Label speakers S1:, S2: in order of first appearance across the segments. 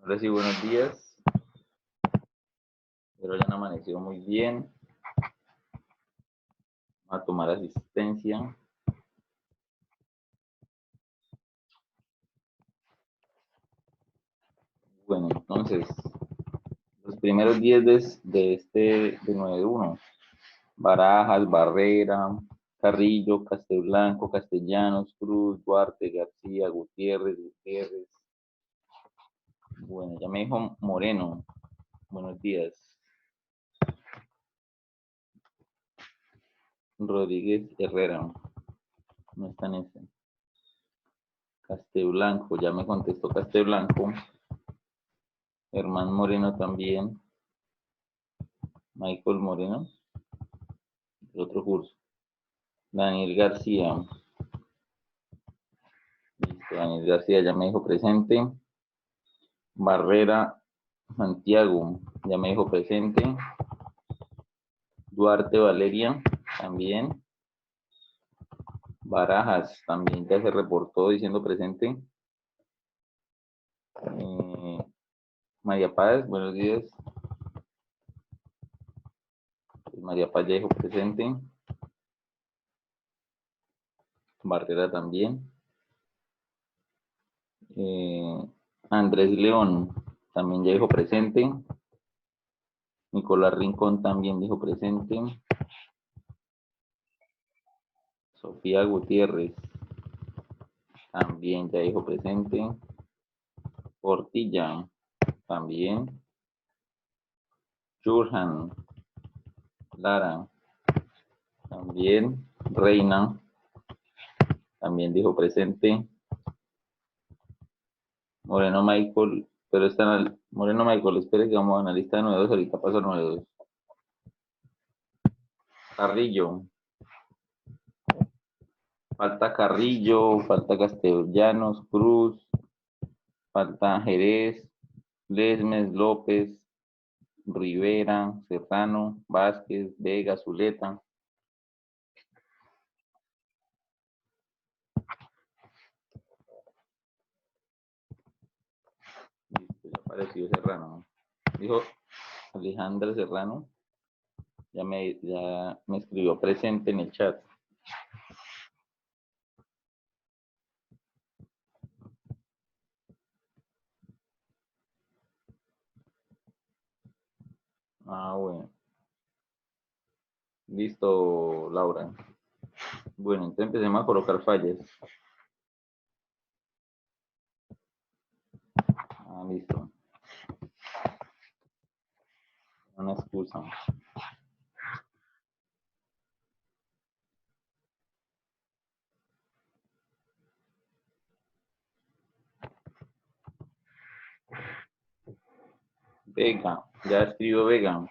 S1: Ahora sí, buenos días. Pero ya han amanecido muy bien. Vamos a tomar asistencia. Bueno, entonces, los primeros 10 de 9-1. Barajas, Barrera, Carrillo, Castelblanco, Castellanos, Cruz, Duarte, García, Gutiérrez. Bueno, ya me dijo Moreno. Buenos días. Rodríguez Herrera. No está en ese. Castelblanco, ya me contestó Castelblanco. Germán Moreno también. Michael Moreno. El otro curso. Daniel García. Listo, Daniel García ya me dijo presente. Barrera Santiago, ya me dijo presente. Duarte Valeria, también. Barajas, también ya se reportó diciendo presente. María Paz, buenos días. María Paz ya dijo presente. Barrera también. Andrés León también ya dijo presente. Nicolás Rincón también dijo presente. Sofía Gutiérrez también ya dijo presente. Portilla también. Jurhan Lara también. Reina también dijo presente. Moreno Michael, pero está en el, Moreno Michael, espere que vamos a la lista de 9-2, ahorita paso 9-2. Carrillo. Falta Carrillo, falta Castellanos, Cruz, falta Jerez, Lesmes, López, Rivera, Serrano, Vázquez, Vega, Zuleta. Listo, ya apareció Serrano. Dijo Alejandra Serrano. Ya me escribió presente en el chat. Ah, bueno. Listo, Laura. Bueno, entonces empecemos a colocar fallas. Ah, listo. Una excusa. Vega. Ya escribió Vega.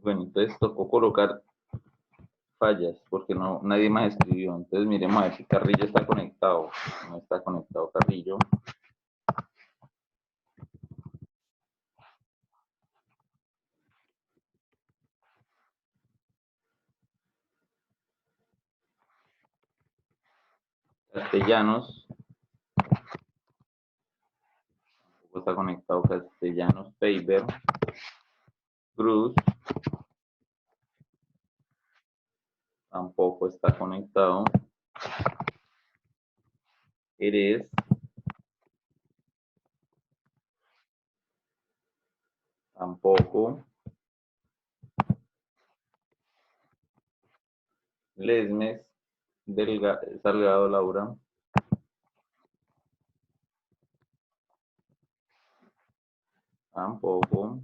S1: Bueno, entonces tocó colocar fallas porque no, nadie más escribió. Entonces miremos a ver si Carrillo está conectado. No está conectado Carrillo. Castellanos. Tampoco está conectado Castellanos. Faber. Cruz. Tampoco está conectado. Eres. Tampoco. Lesmes. Salgado Laura. Tampoco.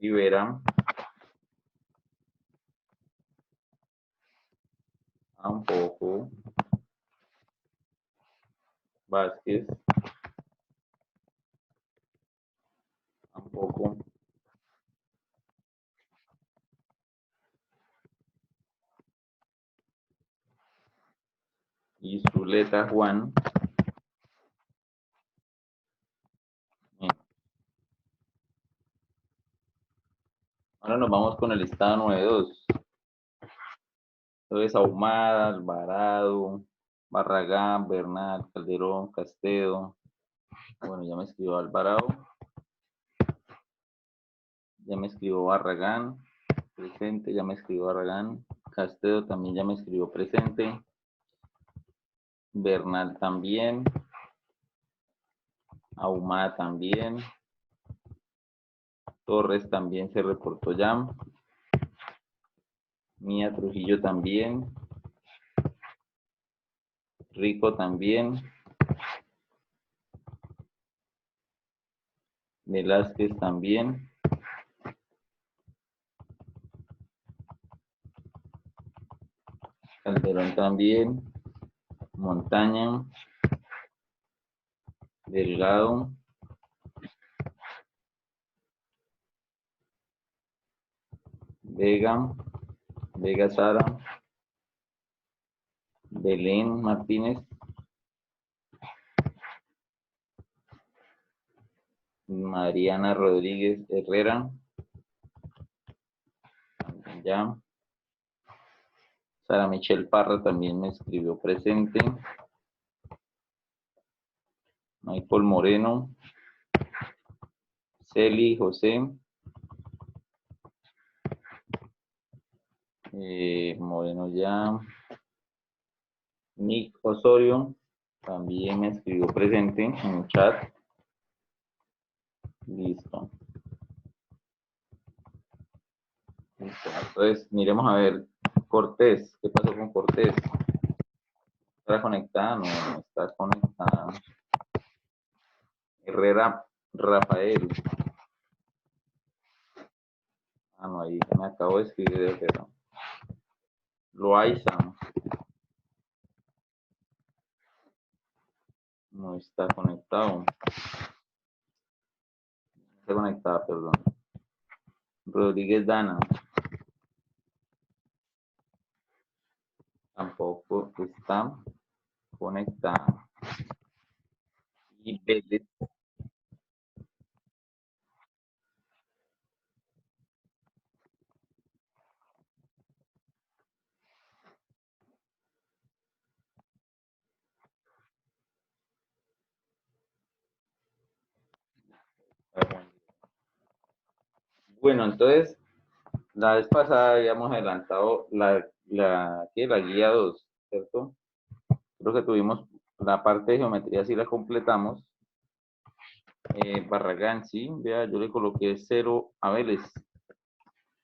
S1: Rivera. Tampoco. Vázquez. Tampoco. Y Zuleta Juan. Bien. Ahora nos vamos con el listado 9-2. Entonces, Ahumada, Alvarado, Barragán, Bernal, Calderón, Castedo. Bueno, ya me escribió Alvarado. Ya me escribió Barragán. Presente, ya me escribió Barragán. Castedo también ya me escribió presente. Bernal también. Ahumada también. Torres también se reportó ya. Mía Trujillo también. Rico también. Velázquez también. Calderón también. Montaña. Delgado. Vega. Vega Sara. Belén Martínez. Mariana Rodríguez Herrera. Ya. Sara Michelle Parra también me escribió presente. Michael Moreno. Celi José. Moreno ya. Nick Osorio también me escribió presente en el chat. Listo. Listo. Entonces, miremos a ver. Cortés. ¿Qué pasó con Cortés? ¿Está conectada? No, no está conectada. Herrera Rafael. Ah, no, ahí me acabo de escribir de Herrera. Loaiza. No está conectado. Está conectada, perdón. Rodríguez Dana. Tampoco está conectada. Y Vélez. Bueno, entonces La vez pasada habíamos adelantado la guía 2, ¿cierto? Creo que tuvimos la parte de geometría, sí la completamos. Barragán, sí, vea, yo le coloqué 0 a Vélez.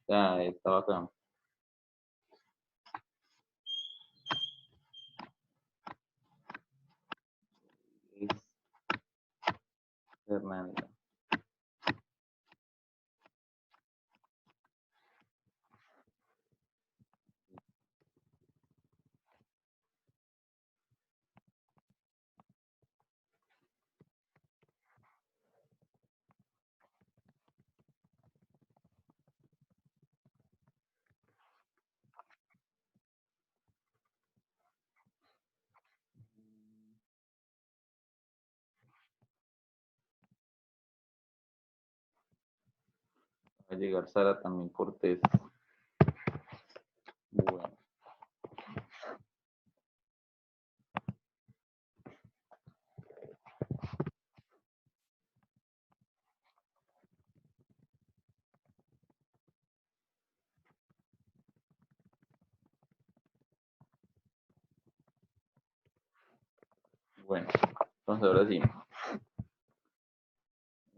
S1: Ya estaba acá. Es Fernanda. Va a llegar Sara también Cortés. Bueno, bueno, entonces ahora sí.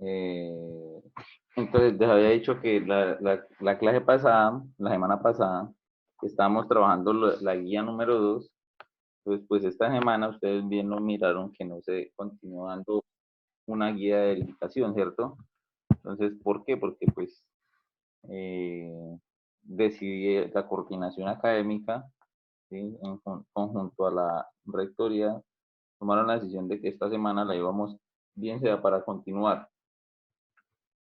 S1: Eh, entonces les había dicho que la clase pasada, la semana pasada, estábamos trabajando la guía número 2. Entonces, pues esta semana ustedes bien lo miraron que no se continuó dando una guía de verificación, ¿cierto? Entonces, ¿por qué? Porque pues decidí la coordinación académica, ¿sí? En conjunto a la rectoría, tomaron la decisión de que esta semana la íbamos, bien sea para continuar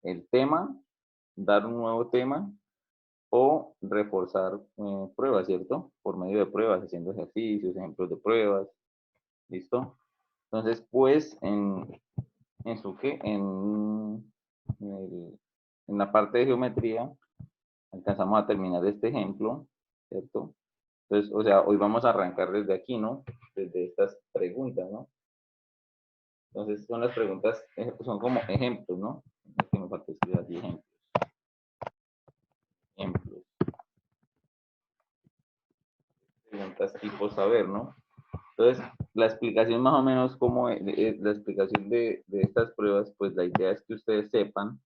S1: el tema, dar un nuevo tema o reforzar pruebas, ¿cierto? Por medio de pruebas, haciendo ejercicios, ejemplos de pruebas, ¿listo? Entonces, pues, en su qué, en la parte de geometría, alcanzamos a terminar este ejemplo, ¿cierto? Entonces, o sea, hoy vamos a arrancar desde aquí, ¿no? Desde estas preguntas, ¿no? Entonces, son las preguntas, son como ejemplos, ¿no? Es que me falta escribir aquí ejemplos. Ejemplos. Preguntas tipo saber, ¿no? Entonces, la explicación más o menos como la explicación de estas pruebas, pues la idea es que ustedes sepan,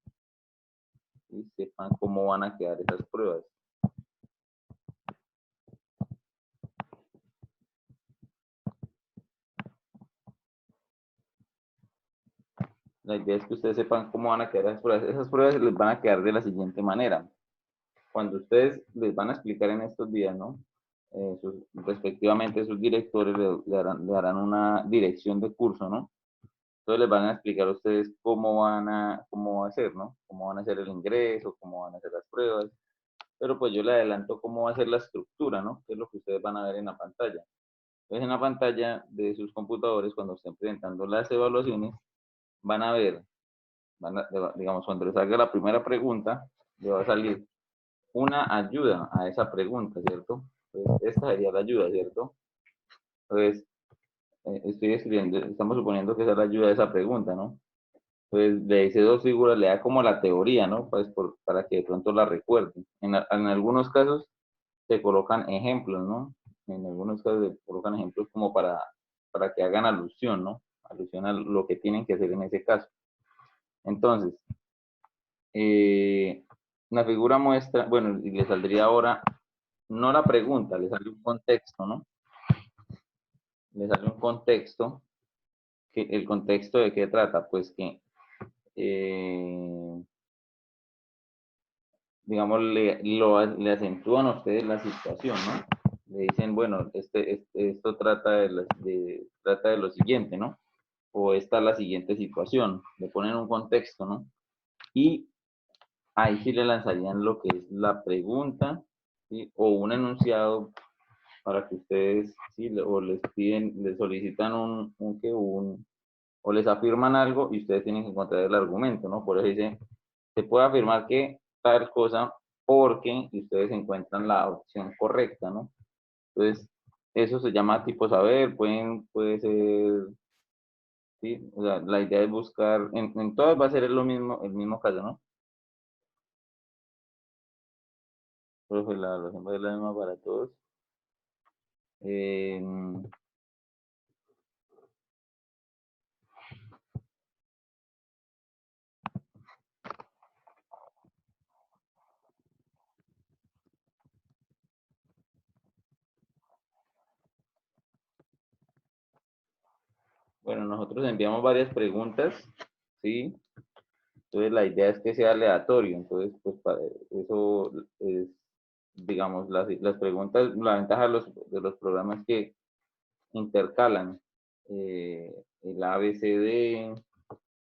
S1: ¿sí? Sepan cómo van a quedar esas pruebas. La idea es que ustedes sepan cómo van a quedar esas pruebas. Esas pruebas les van a quedar de la siguiente manera. Cuando ustedes les van a explicar en estos días, ¿no? Respectivamente sus directores le darán una dirección de curso, ¿no? Entonces les van a explicar a ustedes cómo va a ser, ¿no? Cómo van a hacer el ingreso, cómo van a hacer las pruebas. Pero pues yo le adelanto cómo va a ser la estructura, ¿no? Que es lo que ustedes van a ver en la pantalla. Entonces en la pantalla de sus computadores, cuando estén presentando las evaluaciones, van a ver, digamos, cuando les salga la primera pregunta, le va a salir una ayuda a esa pregunta, ¿cierto? Entonces, esta sería la ayuda, ¿cierto? Entonces, estoy escribiendo, estamos suponiendo que esa es la ayuda de esa pregunta, ¿no? Entonces, le dice dos figuras, le da como la teoría, ¿no? Pues para que de pronto la recuerden. En algunos casos se colocan ejemplos, ¿no? En algunos casos se colocan ejemplos como para que hagan alusión, ¿no? Alusión a lo que tienen que hacer en ese caso. Entonces, la figura muestra, bueno, y le saldría ahora, no la pregunta, le sale un contexto, ¿no? Le sale un contexto, que el contexto de qué trata, pues que, eh, digamos, le acentúan a ustedes la situación, ¿no? Le dicen, bueno, esto trata de lo siguiente, ¿no? O esta es la siguiente situación, le ponen un contexto, ¿no? Y ahí sí le lanzarían lo que es la pregunta, ¿sí? O un enunciado para que ustedes, ¿sí? O les piden, les solicitan o les afirman algo y ustedes tienen que encontrar el argumento, ¿no? Por eso dice, se puede afirmar que tal cosa porque ustedes encuentran la opción correcta, ¿no? Entonces, eso se llama tipo saber, puede ser, ¿sí? O sea, la idea es buscar, en todas va a ser lo mismo, el mismo caso, ¿no? Profe, la sombra es la misma para todos. Bueno, nosotros enviamos varias preguntas, ¿sí? Entonces la idea es que sea aleatorio, entonces pues para eso es, digamos, las preguntas, la ventaja de los programas que intercalan el A, B, C, D,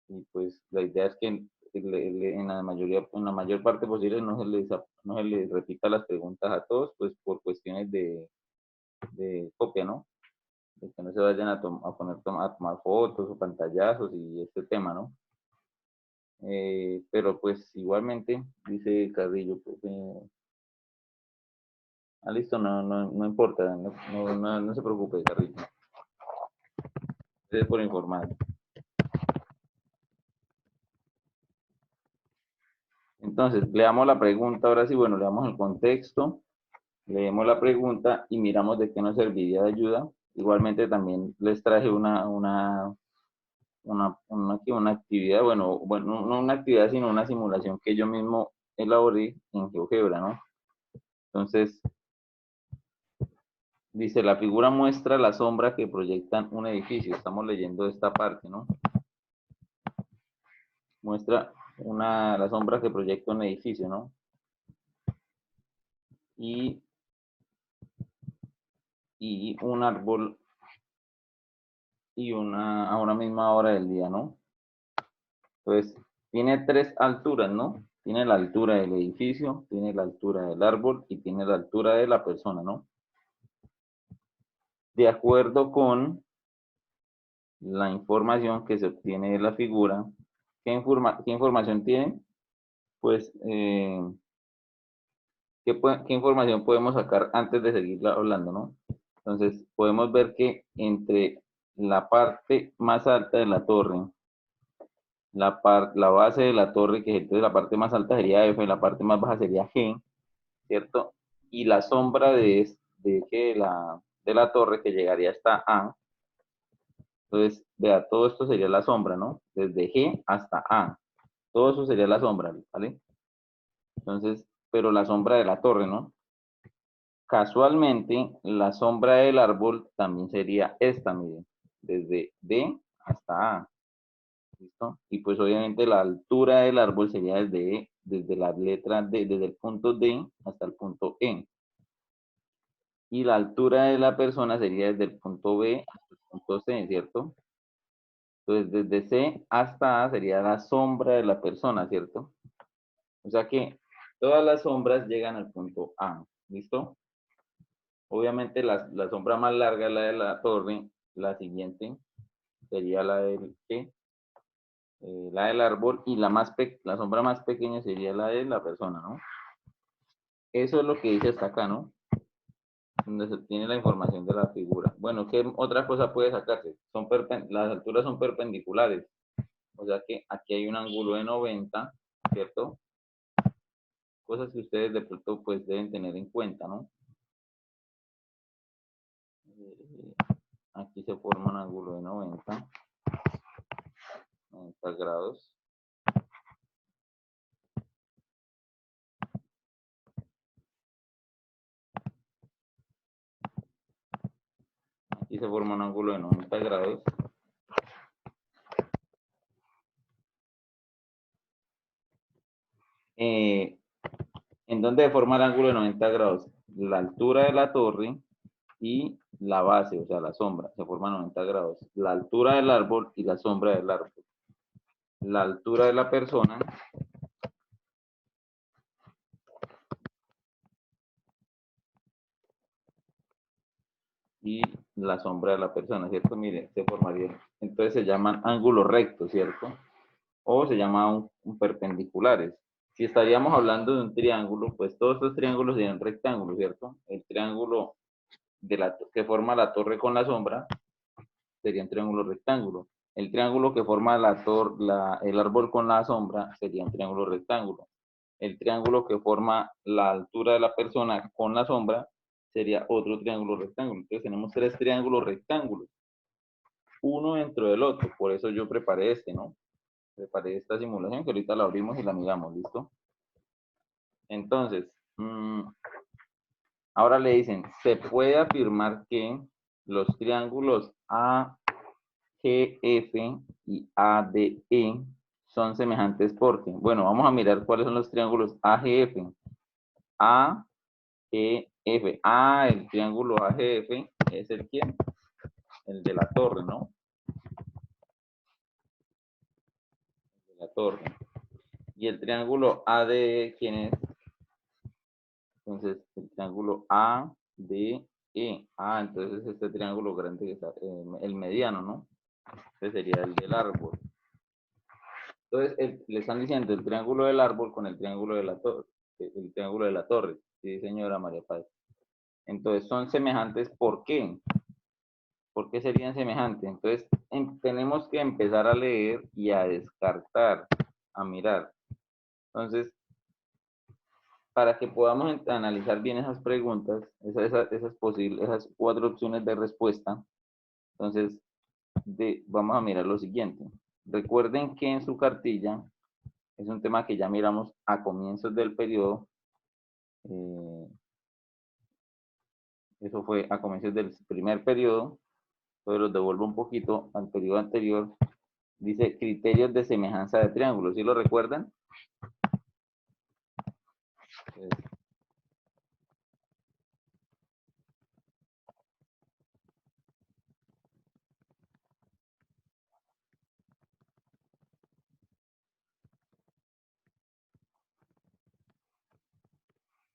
S1: y pues la idea es que en la mayor parte posible no se les repita las preguntas a todos, pues por cuestiones de copia, ¿no? De que no se vayan a tomar fotos o pantallazos y este tema, ¿no? Pero pues igualmente, dice Carrillo, pues, listo, no importa, no se preocupe, Carrillo. Gracias por informar. Entonces, leamos la pregunta, ahora sí, bueno, leamos el contexto, leemos la pregunta y miramos de qué nos serviría de ayuda. Igualmente también les traje una actividad, bueno, no una actividad, sino una simulación que yo mismo elaboré en GeoGebra, ¿no? Entonces, dice, la figura muestra la sombra que proyectan un edificio. Estamos leyendo esta parte, ¿no? Muestra la sombra que proyecta un edificio, ¿no? Y un árbol y a una misma hora del día, ¿no? Entonces, tiene tres alturas, ¿no? Tiene la altura del edificio, tiene la altura del árbol y tiene la altura de la persona, ¿no? De acuerdo con la información que se obtiene de la figura, ¿qué información tiene? Pues, ¿qué información podemos sacar antes de seguir hablando, no? Entonces, podemos ver que entre la parte más alta de la torre, la base de la torre, que entonces la parte más alta sería F, la parte más baja sería G, ¿cierto? Y la sombra de la torre que llegaría hasta A. Entonces, vea, todo esto sería la sombra, ¿no? Desde G hasta A. Todo eso sería la sombra, ¿vale? Entonces, pero la sombra de la torre, ¿no? Casualmente, la sombra del árbol también sería esta, miren, desde D hasta A, ¿listo? Y pues obviamente la altura del árbol sería desde la letra D, desde el punto D hasta el punto E. Y la altura de la persona sería desde el punto B hasta el punto C, ¿cierto? Entonces, desde C hasta A sería la sombra de la persona, ¿cierto? O sea que todas las sombras llegan al punto A, ¿listo? Obviamente la sombra más larga es la de la torre, la siguiente sería la del árbol y la sombra más pequeña sería la de la persona, ¿no? Eso es lo que dice hasta acá, ¿no? Donde se obtiene la información de la figura. Bueno, ¿qué otra cosa puede sacarse? Las alturas son perpendiculares, o sea que aquí hay un ángulo de 90, ¿cierto? Cosas que ustedes de pronto pues deben tener en cuenta, ¿no? Aquí se forma un ángulo de 90 grados. Aquí se forma un ángulo de 90 grados. ¿En dónde se forma el ángulo de 90 grados? La altura de la torre y la base, o sea, la sombra, se forma 90 grados. La altura del árbol y la sombra del árbol. La altura de la persona y la sombra de la persona, ¿cierto? Mire, se formaría. Entonces se llaman ángulos rectos, ¿cierto? O se llaman perpendiculares. Si estaríamos hablando de un triángulo, pues todos estos triángulos serían rectángulos, ¿cierto? El triángulo que forma la torre con la sombra sería un triángulo rectángulo. El triángulo que forma el árbol con la sombra sería un triángulo rectángulo. el triángulo que forma la altura de la persona con la sombra sería otro triángulo rectángulo. Entonces tenemos tres triángulos rectángulos, uno dentro del otro. Por eso yo preparé este, ¿no? Preparé esta simulación que ahorita la abrimos y la miramos, ¿listo? Entonces, ahora le dicen, se puede afirmar que los triángulos AGF y ADE son semejantes porque, bueno, vamos a mirar cuáles son los triángulos AGF. AGF. El triángulo AGF es el quién? El de la torre, ¿no? El de la torre. Y el triángulo ADE, ¿quién es? Entonces, el triángulo ADE. Entonces este triángulo grande, está, el mediano, ¿no? Este sería el del árbol. Entonces, le están diciendo el triángulo del árbol con el triángulo de la torre. El triángulo de la torre. Sí, señora María Paz. Entonces, son semejantes, ¿por qué? ¿Por qué serían semejantes? Entonces, tenemos que empezar a leer y a descartar, a mirar. Entonces, para que podamos analizar bien esas preguntas, esas cuatro opciones de respuesta, entonces, vamos a mirar lo siguiente. Recuerden que en su cartilla, es un tema que ya miramos a comienzos del periodo, eso fue a comienzos del primer periodo, entonces los devuelvo un poquito al periodo anterior, dice criterios de semejanza de triángulos, ¿sí lo recuerdan? Entonces,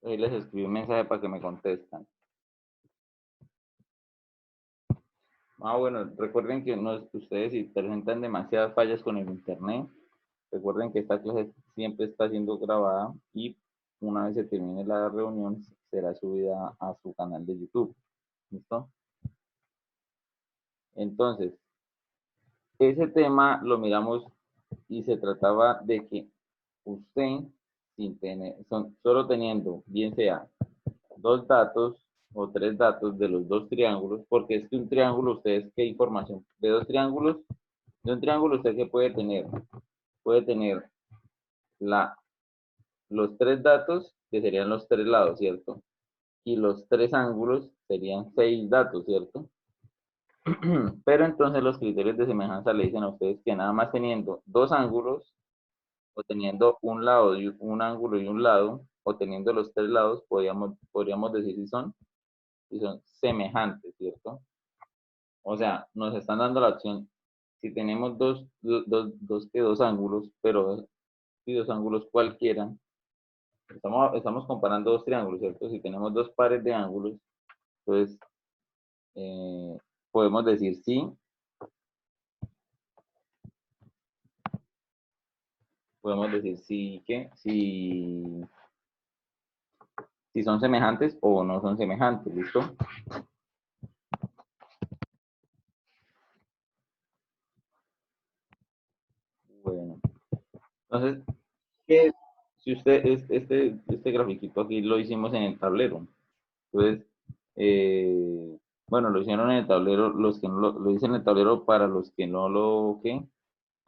S1: ahí les escribí un mensaje para que me contestan. Bueno, recuerden que ustedes si presentan demasiadas fallas con el internet, recuerden que esta clase siempre está siendo grabada y una vez se termine la reunión será subida a su canal de YouTube. ¿Listo? Entonces, ese tema lo miramos y se trataba de que usted, solo teniendo, bien sea dos datos o tres datos de los dos triángulos, porque es que un triángulo, ustedes, ¿qué información? De dos triángulos, de un triángulo, ¿usted qué puede tener? Puede tener los tres datos, que serían los tres lados, ¿cierto? Y los tres ángulos serían 6 datos, ¿cierto? Pero entonces los criterios de semejanza le dicen a ustedes que nada más teniendo dos ángulos, o teniendo un lado, un ángulo y un lado, o teniendo los tres lados, podríamos decir si son semejantes, ¿cierto? O sea, nos están dando la opción, si tenemos dos ángulos, pero si dos ángulos cualquiera, estamos comparando dos triángulos, ¿cierto? Si tenemos dos pares de ángulos, entonces eh, podemos decir sí, podemos decir sí que si son semejantes o no son semejantes, ¿listo? Bueno, entonces, si usted, este grafiquito aquí lo hicimos en el tablero, entonces, bueno, lo hicieron en el tablero, los que no lo hice en el tablero para los que no lo, ¿qué?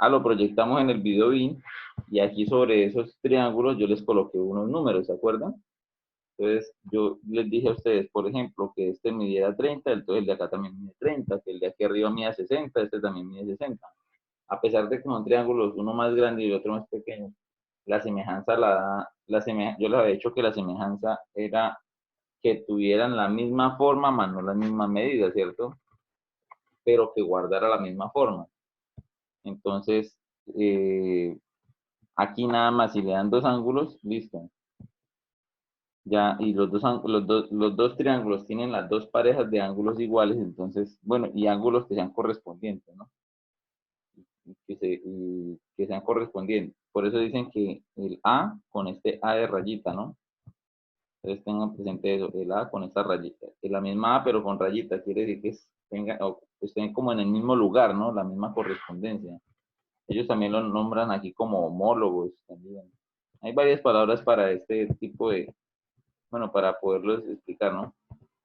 S1: Lo proyectamos en el video BIM y aquí sobre esos triángulos yo les coloqué unos números, ¿se acuerdan? Entonces, yo les dije a ustedes, por ejemplo, que este midiera 30, entonces el de acá también mide 30, que el de aquí arriba mide 60, este también mide 60. A pesar de que son triángulos, uno más grande y otro más pequeño, la semejanza yo les había dicho que la semejanza era que tuvieran la misma forma, más no la misma medida, ¿cierto? Pero que guardara la misma forma. Entonces, aquí nada más, si le dan dos ángulos, listo. Ya, y los dos triángulos tienen las dos parejas de ángulos iguales, entonces, bueno, y ángulos que sean correspondientes, ¿no? Que sean correspondientes. Por eso dicen que el A con este A de rayita, ¿no? Entonces tengan presente eso, el A con esta rayita. Es la misma A, pero con rayita, quiere decir que estén como en el mismo lugar, ¿no? La misma correspondencia. Ellos también lo nombran aquí como homólogos también. Hay varias palabras para este tipo de, bueno, para poderlos explicar, ¿no?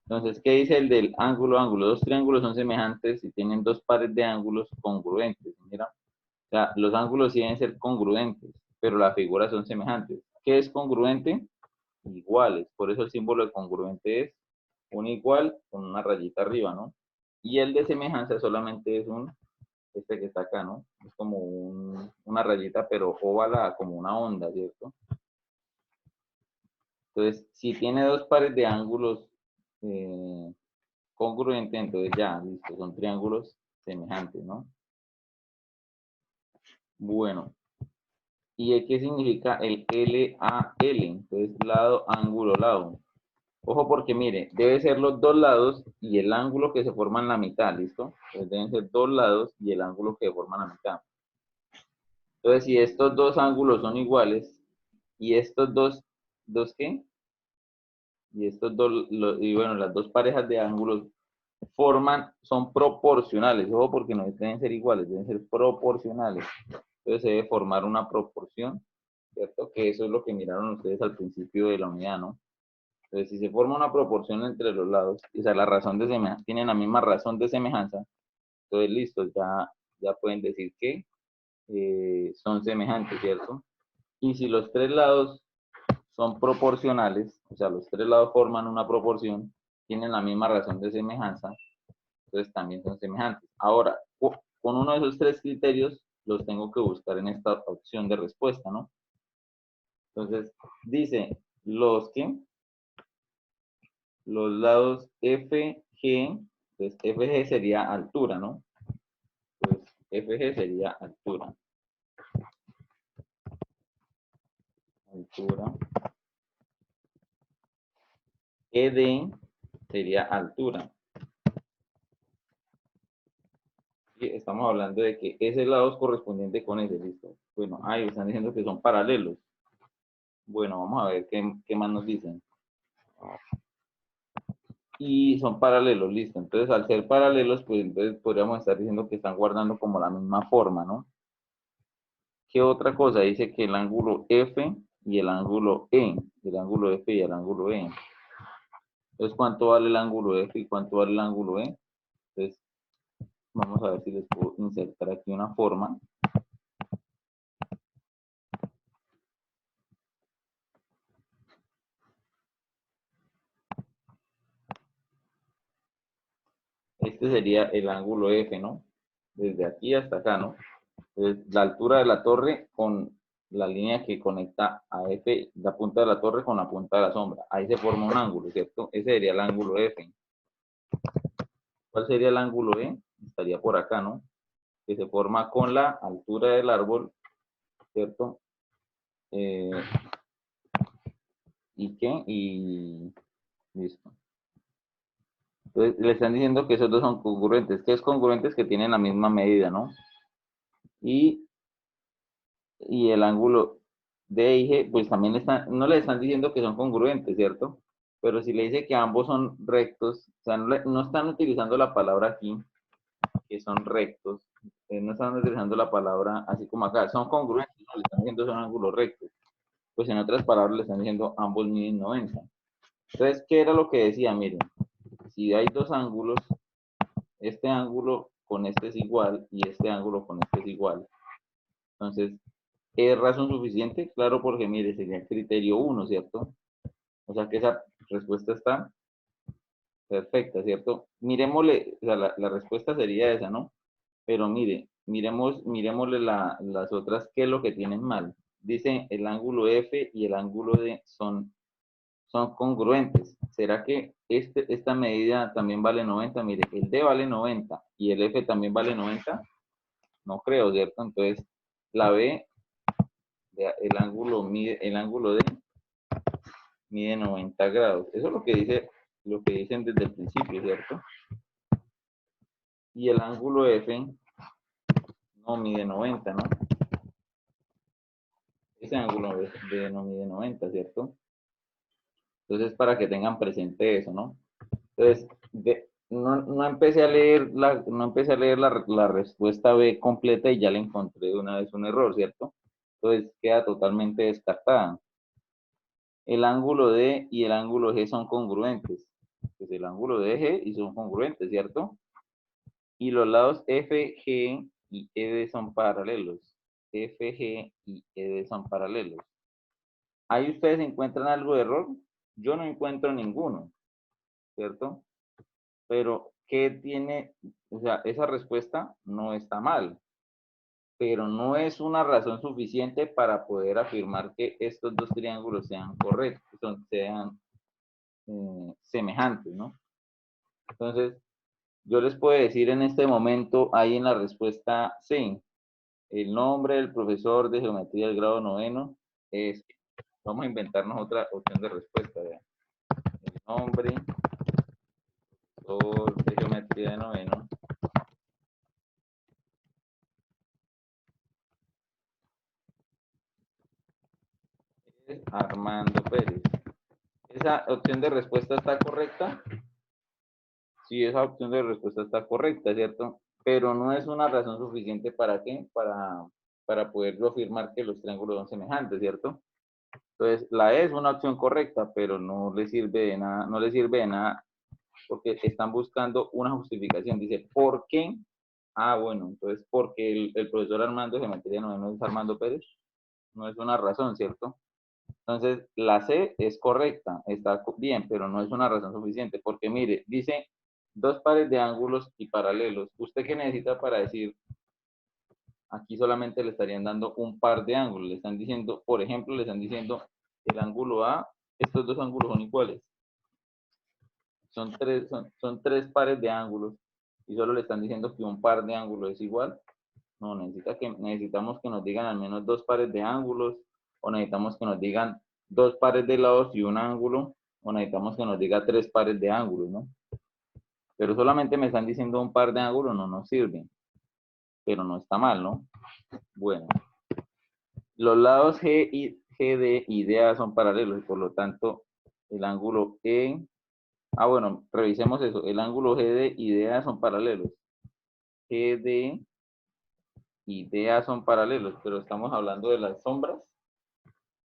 S1: Entonces, ¿qué dice el del ángulo? Ángulo. Dos triángulos son semejantes y tienen dos pares de ángulos congruentes. Mira, o sea, los ángulos sí deben ser congruentes, pero las figuras son semejantes. ¿Qué es congruente? Iguales. Por eso el símbolo de congruente es un igual con una rayita arriba, ¿no? Y el de semejanza solamente es este que está acá, ¿no? Es como una rayita, pero ovalada, como una onda, ¿cierto? Entonces, si tiene dos pares de ángulos congruentes, entonces ya, listo, son triángulos semejantes, ¿no? Bueno, ¿y qué significa el LAL? Entonces, lado, ángulo, lado. Ojo porque mire, debe ser los dos lados y el ángulo que se forma en la mitad, ¿listo? Entonces deben ser dos lados y el ángulo que forma la mitad. Entonces, si estos dos ángulos son iguales y estos ¿dos qué? Y estos dos, y bueno, las dos parejas de ángulos son proporcionales. Ojo porque no deben ser iguales, deben ser proporcionales. Entonces se debe formar una proporción, ¿cierto? Que eso es lo que miraron ustedes al principio de la unidad, ¿no? Entonces, si se forma una proporción entre los lados, o sea, la razón de semejanza, tienen la misma razón de semejanza, entonces listo, ya pueden decir que son semejantes, ¿cierto? Y si los tres lados son proporcionales, o sea, los tres lados forman una proporción, tienen la misma razón de semejanza, entonces también son semejantes. Ahora, con uno de esos tres criterios, los tengo que buscar en esta opción de respuesta, ¿no? Entonces, dice, los lados FG, entonces FG sería altura, ¿no? Entonces, FG sería altura. Altura. ED sería altura. Y estamos hablando de que ese lado es correspondiente con ese, ¿listo? Bueno, ahí están diciendo que son paralelos. Bueno, vamos a ver qué más nos dicen. Y son paralelos, listo. Entonces, al ser paralelos, pues entonces podríamos estar diciendo que están guardando como la misma forma, ¿no? ¿Qué otra cosa? Dice que el ángulo F y el ángulo E, el ángulo F y el ángulo E. Entonces, ¿cuánto vale el ángulo F y cuánto vale el ángulo E? Entonces, vamos a ver si les puedo insertar aquí una forma. Este sería el ángulo F, ¿no? Desde aquí hasta acá, ¿no? Entonces, la altura de la torre con la línea que conecta a F, la punta de la torre con la punta de la sombra. Ahí se forma un ángulo, ¿cierto? Ese sería el ángulo F. ¿Cuál sería el ángulo E? Estaría por acá, ¿no? Que se forma con la altura del árbol, ¿cierto? ¿Y qué? Y listo. Entonces, le están diciendo que esos dos son congruentes. ¿Qué es congruentes? Que tienen la misma medida, ¿no? Y, y el ángulo D y G, pues también no le están diciendo que son congruentes, ¿cierto? Pero si le dice que ambos son rectos, o sea, no están utilizando la palabra aquí, que son rectos, no están utilizando la palabra así como acá, son congruentes, no le están diciendo son ángulos rectos. Pues en otras palabras le están diciendo ambos miden 90. Entonces, ¿qué era lo que decía? Miren, si hay dos ángulos, este ángulo con este es igual y este ángulo con este es igual. Entonces, ¿es razón suficiente? Claro, porque mire, sería el criterio 1, ¿cierto? O sea que esa respuesta está perfecta, ¿cierto? Miremosle, o sea, la respuesta sería esa, ¿no? Pero mire, miremosle las otras, ¿qué es lo que tienen mal? Dice el ángulo F y el ángulo D son congruentes. ¿Será que esta medida también vale 90? Mire, el D vale 90 y el F también vale 90. No creo, ¿cierto? Entonces, la B, el ángulo D mide 90 grados. Eso es lo que dicen desde el principio, ¿cierto? Y el ángulo F no mide 90, ¿no? Ese ángulo D no mide 90, ¿cierto? Entonces, para que tengan presente eso, ¿no? Entonces, no empecé a leer, la respuesta B completa y ya le encontré de una vez un error, ¿cierto? Entonces queda totalmente descartada. El ángulo D y el ángulo G son congruentes. Pues el ángulo de G y son congruentes, ¿cierto? Y los lados FG y ED son paralelos. FG y ED son paralelos. ¿Ahí ustedes encuentran algo de error? Yo no encuentro ninguno, ¿cierto? Pero, ¿qué tiene? O sea, esa respuesta no está mal, pero no es una razón suficiente para poder afirmar que estos dos triángulos sean correctos, sean semejantes, ¿no? Entonces, yo les puedo decir en este momento, ahí en la respuesta C, el nombre del profesor de geometría del grado noveno es, vamos a inventarnos otra opción de respuesta, ¿verdad? El nombre de geometría de noveno es Armando Pérez. ¿Esa opción de respuesta está correcta? Sí, esa opción de respuesta está correcta, ¿cierto? Pero no es una razón suficiente para qué, para poderlo afirmar que los triángulos son semejantes, ¿cierto? Entonces, la E es una opción correcta, pero no le sirve de nada, no le sirve de nada porque están buscando una justificación. Dice, ¿por qué? Ah, bueno, entonces, porque el profesor Armando de geometría no es Armando Pérez, no es una razón, ¿cierto? Entonces, la C es correcta, está bien, pero no es una razón suficiente, porque mire, dice dos pares de ángulos y paralelos. ¿Usted qué necesita para decir? Aquí solamente le estarían dando un par de ángulos. Le están diciendo, por ejemplo, le están diciendo el ángulo A, estos dos ángulos son iguales. Son tres pares de ángulos y solo le están diciendo que un par de ángulos es igual. No, necesitamos que nos digan al menos dos pares de ángulos, o necesitamos que nos digan dos pares de lados y un ángulo, o necesitamos que nos diga tres pares de ángulos, ¿no? Pero solamente me están diciendo un par de ángulos, no nos sirven. Pero no está mal, ¿no? Bueno, los lados GD y DA son paralelos y por lo tanto el ángulo bueno, revisemos eso. El ángulo GD y DA son paralelos. GD y DA son paralelos, pero estamos hablando de las sombras.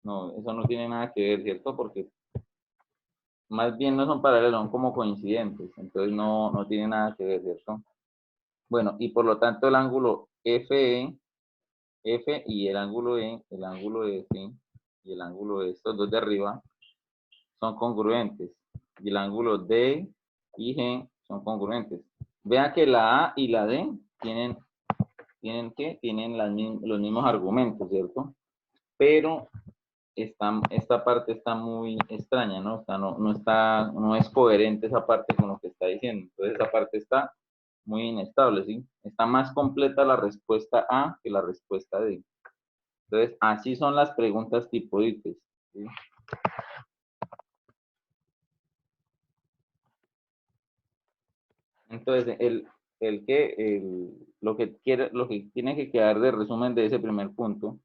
S1: No, eso no tiene nada que ver, ¿cierto? Porque más bien no son paralelos, son como coincidentes. Entonces no tiene nada que ver, ¿cierto? Bueno, y por lo tanto el ángulo F y el ángulo F y el ángulo de estos dos de arriba son congruentes. Y el ángulo D y G son congruentes. Vean que la A y la D tienen los mismos argumentos, ¿cierto? Pero esta parte está muy extraña, ¿no? No es coherente esa parte con lo que está diciendo. Entonces esa parte está muy inestable, ¿sí? Está más completa la respuesta A que la respuesta D. Entonces, así son las preguntas tipo ICFES, ¿sí? Entonces, lo que tiene que quedar de resumen de ese primer punto,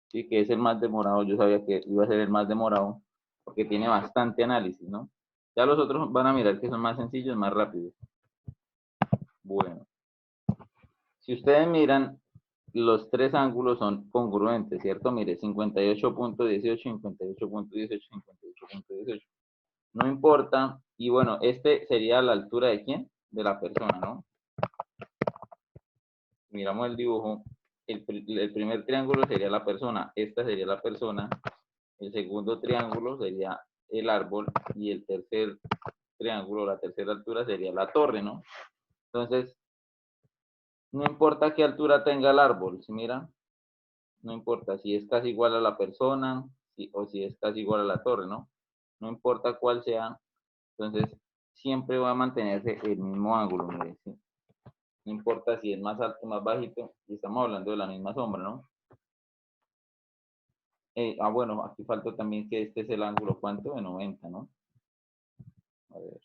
S1: ¿sí? Que es el más demorado, yo sabía que iba a ser el más demorado, porque tiene bastante análisis, ¿no? Ya los otros van a mirar que son más sencillos, más rápidos. Bueno, si ustedes miran, los tres ángulos son congruentes, ¿cierto? Mire, 58.18, 58.18, 58.18. No importa, y bueno, este sería la altura de quién? De la persona, ¿no? Miramos el dibujo, el primer triángulo sería la persona, esta sería la persona, el segundo triángulo sería el árbol y el tercer triángulo, la tercera altura sería la torre, ¿no? Entonces, no importa qué altura tenga el árbol, ¿sí mira? No importa si es casi igual a la persona o si es casi igual a la torre, ¿no? No importa cuál sea, entonces siempre va a mantenerse el mismo ángulo, mire, ¿sí? No importa si es más alto o más bajito, y estamos hablando de la misma sombra, ¿no? Bueno, aquí falta también que este es el ángulo, ¿cuánto? De 90, ¿no? A ver.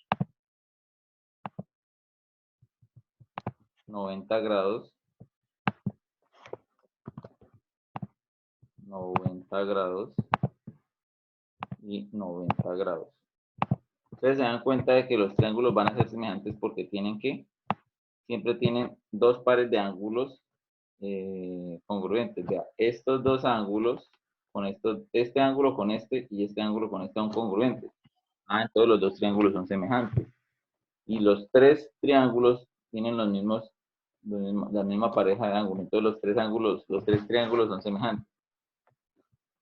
S1: 90 grados. 90 grados. Y 90 grados. Ustedes se dan cuenta de que los triángulos van a ser semejantes porque siempre tienen dos pares de ángulos congruentes. Vea, estos dos ángulos, este ángulo con este y este ángulo con este son congruentes. Entonces los dos triángulos son semejantes. Y los tres triángulos tienen la misma pareja de ángulos. Entonces los tres triángulos son semejantes.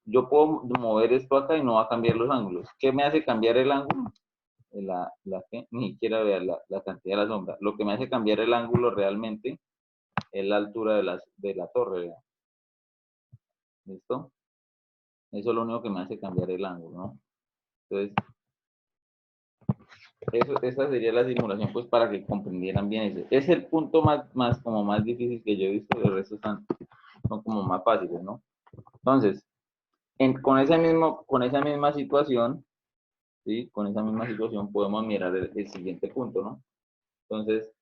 S1: Yo puedo mover esto acá y no va a cambiar los ángulos. ¿Qué me hace cambiar el ángulo? Ni siquiera vea la cantidad de la sombra. Lo que me hace cambiar el ángulo realmente es la altura de la torre. ¿Vea? ¿Listo? Eso es lo único que me hace cambiar el ángulo, ¿no? Entonces, esa sería la simulación, pues, para que comprendieran bien ese. Es el punto más difícil que yo he visto, el resto son como más fáciles, ¿no? Entonces, con esa misma situación, ¿sí? Con esa misma situación podemos mirar el siguiente punto, ¿no? Entonces,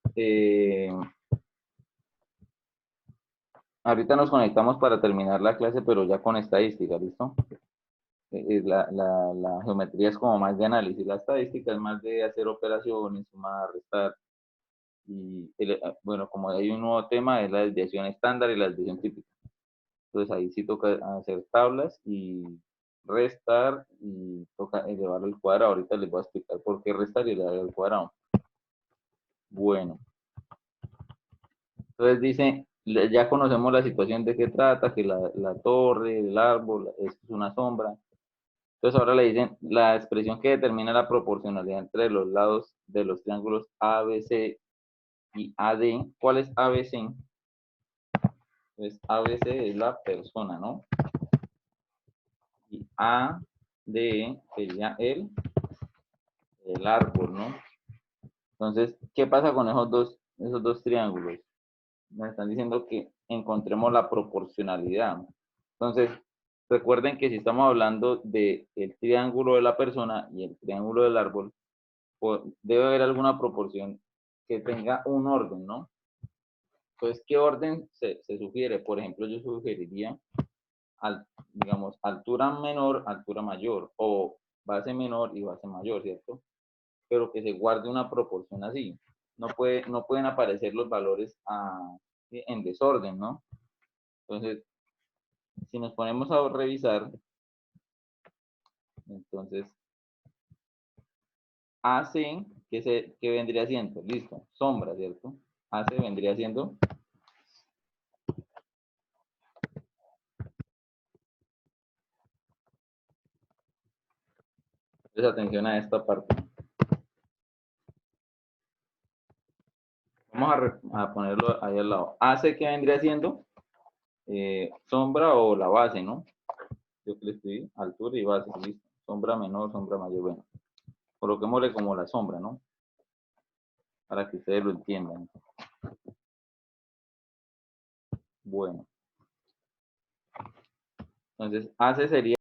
S1: ahorita nos conectamos para terminar la clase, pero ya con estadística, ¿listo? La geometría es como más de análisis, la estadística es más de hacer operaciones, sumar, restar. Y bueno, como hay un nuevo tema, es la desviación estándar y la desviación típica. Entonces ahí sí toca hacer tablas y restar y toca elevarlo al cuadrado. Ahorita les voy a explicar por qué restar y elevar al cuadrado. Bueno, entonces dice, ya conocemos la situación de qué trata, que la torre, el árbol, es una sombra. Entonces ahora le dicen la expresión que determina la proporcionalidad entre los lados de los triángulos ABC y AD. ¿Cuál es ABC? Entonces ABC es la persona, ¿no? Y AD sería el árbol, ¿no? Entonces, ¿qué pasa con esos dos triángulos? Nos están diciendo que encontremos la proporcionalidad. Entonces, recuerden que si estamos hablando del triángulo de la persona y el triángulo del árbol, pues debe haber alguna proporción que tenga un orden, ¿no? Entonces, ¿qué orden se sugiere? Por ejemplo, yo sugeriría, digamos, altura menor, altura mayor, o base menor y base mayor, ¿cierto? Pero que se guarde una proporción así. No pueden aparecer los valores en desorden, ¿no? Entonces, si nos ponemos a revisar, entonces, AC, ¿qué vendría siendo? Listo, sombra, ¿cierto? AC vendría siendo entonces, atención a esta parte. Vamos a ponerlo ahí al lado. AC, ¿qué vendría siendo? Sombra o la base, ¿no? Yo que le escribí, altura y base, listo. Sombra menor, sombra mayor, bueno. Coloquémosle como la sombra, ¿no? Para que ustedes lo entiendan. Bueno. Entonces, AC sería